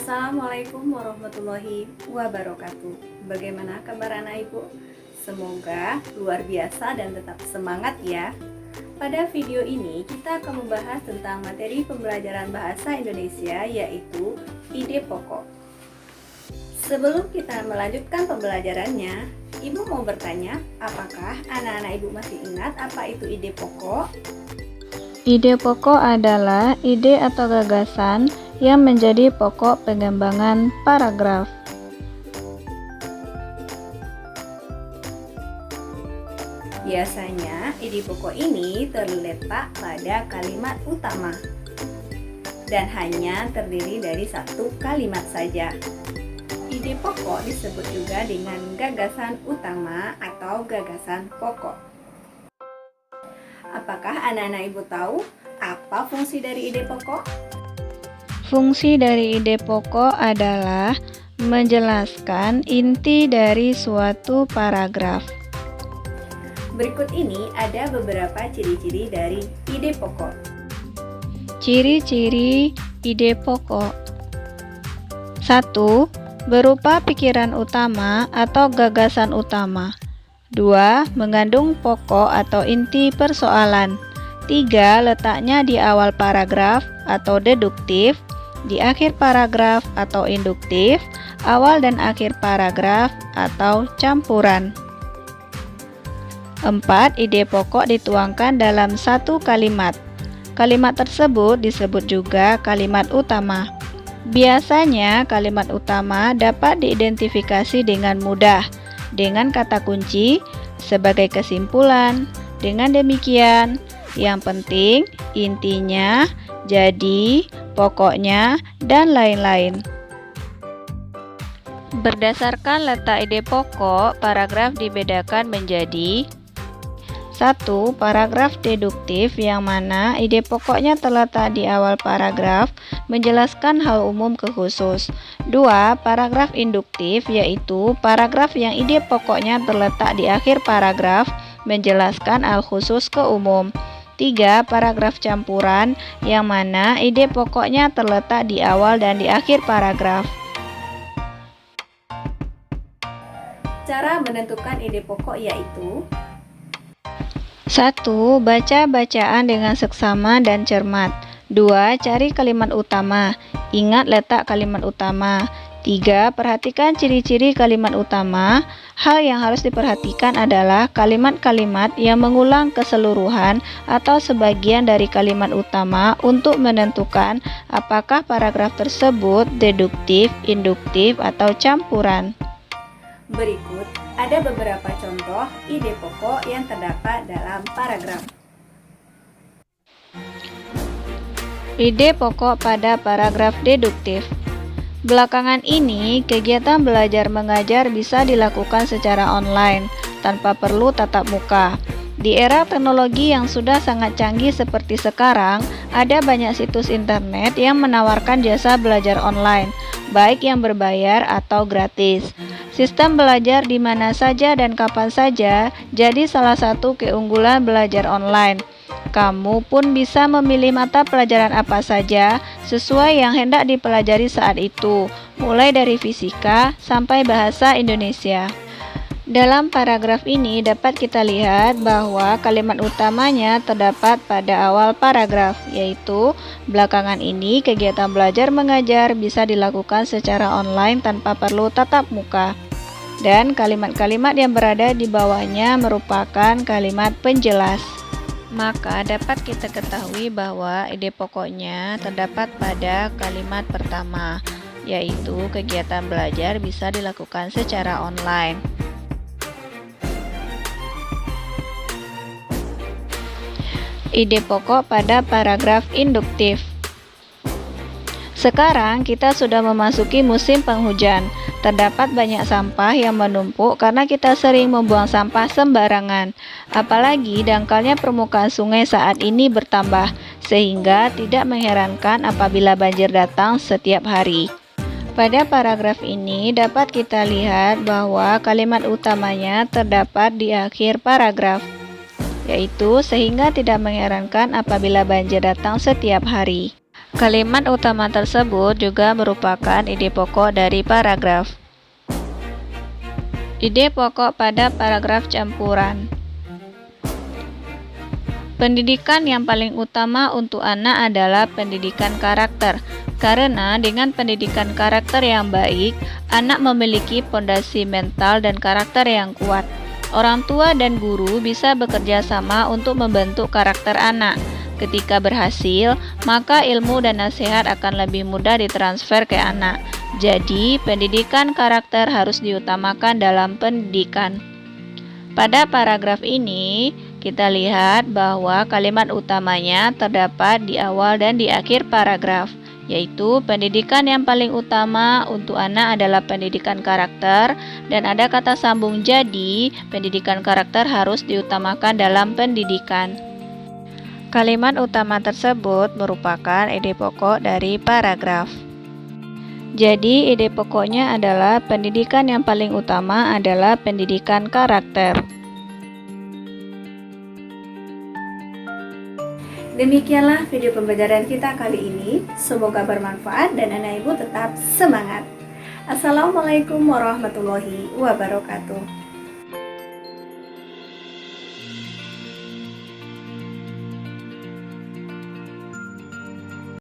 Assalamualaikum warahmatullahi wabarakatuh. Bagaimana kabar anak ibu? Semoga luar biasa dan tetap semangat ya. Pada video ini kita akan membahas tentang materi pembelajaran bahasa Indonesia, yaitu ide pokok. Sebelum kita melanjutkan pembelajarannya, ibu mau bertanya, apakah anak-anak ibu masih ingat apa itu ide pokok? Ide pokok adalah ide atau gagasan yang menjadi pokok pengembangan paragraf. Biasanya, ide pokok ini terletak pada kalimat utama dan hanya terdiri dari satu kalimat saja. Ide pokok disebut juga dengan gagasan utama atau gagasan pokok. Apakah anak-anak ibu tahu apa fungsi dari ide pokok? Fungsi dari ide pokok adalah menjelaskan inti dari suatu paragraf. Berikut ini ada beberapa ciri-ciri dari ide pokok. Ciri-ciri ide pokok. 1. Berupa pikiran utama atau gagasan utama. 2. Mengandung pokok atau inti persoalan. 3. Letaknya di awal paragraf atau deduktif, di akhir paragraf atau induktif, awal dan akhir paragraf atau campuran. 4. Ide pokok dituangkan dalam satu kalimat. Kalimat tersebut disebut juga kalimat utama. Biasanya kalimat utama dapat diidentifikasi dengan mudah dengan kata kunci sebagai kesimpulan. Dengan demikian, yang penting, intinya, jadi, pokoknya, dan lain-lain. Berdasarkan letak ide pokok, paragraf dibedakan menjadi 1. Paragraf deduktif, yang mana ide pokoknya terletak di awal paragraf, menjelaskan hal umum ke khusus. 2. Paragraf induktif, yaitu paragraf yang ide pokoknya terletak di akhir paragraf, menjelaskan hal khusus ke umum. 3. Paragraf campuran, yang mana ide pokoknya terletak di awal dan di akhir paragraf. Cara menentukan ide pokok yaitu 1. Baca bacaan dengan seksama dan cermat. 2. Cari kalimat utama. Ingat letak kalimat utama. 3. Perhatikan ciri-ciri kalimat utama. Hal yang harus diperhatikan adalah kalimat-kalimat yang mengulang keseluruhan atau sebagian dari kalimat utama untuk menentukan apakah paragraf tersebut deduktif, induktif, atau campuran. Berikut ada beberapa contoh ide pokok yang terdapat dalam paragraf. Ide pokok pada paragraf deduktif. Belakangan ini, kegiatan belajar mengajar bisa dilakukan secara online, tanpa perlu tatap muka. Di era teknologi yang sudah sangat canggih seperti sekarang, ada banyak situs internet yang menawarkan jasa belajar online, baik yang berbayar atau gratis. Sistem belajar di mana saja dan kapan saja jadi salah satu keunggulan belajar online. Kamu pun bisa memilih mata pelajaran apa saja sesuai yang hendak dipelajari saat itu, mulai dari fisika sampai bahasa Indonesia. Dalam paragraf ini dapat kita lihat bahwa kalimat utamanya terdapat pada awal paragraf, yaitu belakangan ini kegiatan belajar mengajar bisa dilakukan secara online tanpa perlu tatap muka. Dan kalimat-kalimat yang berada di bawahnya merupakan kalimat penjelas. Maka dapat kita ketahui bahwa ide pokoknya terdapat pada kalimat pertama, yaitu kegiatan belajar bisa dilakukan secara online. Ide pokok pada paragraf induktif. Sekarang kita sudah memasuki musim penghujan. Terdapat banyak sampah yang menumpuk karena kita sering membuang sampah sembarangan. Apalagi dangkalnya permukaan sungai saat ini bertambah, sehingga tidak mengherankan apabila banjir datang setiap hari. Pada paragraf ini dapat kita lihat bahwa kalimat utamanya terdapat di akhir paragraf, yaitu sehingga tidak mengherankan apabila banjir datang setiap hari. Kalimat utama tersebut juga merupakan ide pokok dari paragraf. Ide pokok pada paragraf campuran. Pendidikan yang paling utama untuk anak adalah pendidikan karakter. Karena dengan pendidikan karakter yang baik, anak memiliki fondasi mental dan karakter yang kuat. Orang tua dan guru bisa bekerja sama untuk membentuk karakter anak. Ketika berhasil, maka ilmu dan nasihat akan lebih mudah ditransfer ke anak. Jadi, pendidikan karakter harus diutamakan dalam pendidikan. Pada paragraf ini, kita lihat bahwa kalimat utamanya terdapat di awal dan di akhir paragraf, yaitu pendidikan yang paling utama untuk anak adalah pendidikan karakter, dan ada kata sambung jadi, pendidikan karakter harus diutamakan dalam pendidikan. Kalimat utama tersebut merupakan ide pokok dari paragraf. Jadi, ide pokoknya adalah pendidikan yang paling utama adalah pendidikan karakter. Demikianlah video pembelajaran kita kali ini. Semoga bermanfaat dan anak ibu tetap semangat. Assalamualaikum warahmatullahi wabarakatuh.